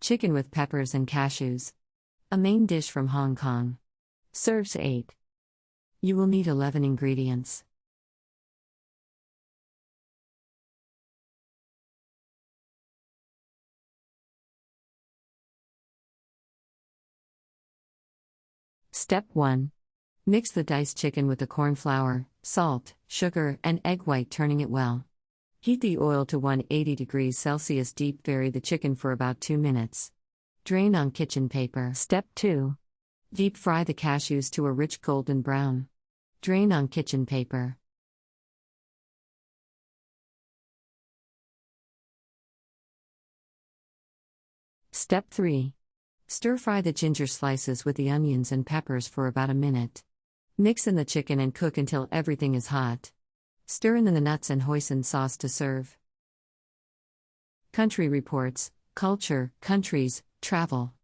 Chicken with peppers and cashews. A main dish from Hong Kong. Serves 8. You will need 11 ingredients. Step 1. Mix the diced chicken with the cornflour, salt, sugar, and egg white, turning it well. Heat the oil to 180 degrees Celsius. Deep vary the chicken for about 2 minutes. Drain on kitchen paper. Step 2. Deep fry the cashews to a rich golden brown. Drain on kitchen paper. Step 3. Stir-fry the ginger slices with the onions and peppers for about a minute. Mix in the chicken and cook until everything is hot. Stir in the nuts and hoisin sauce to serve. Country Reports, Culture, Countries, Travel.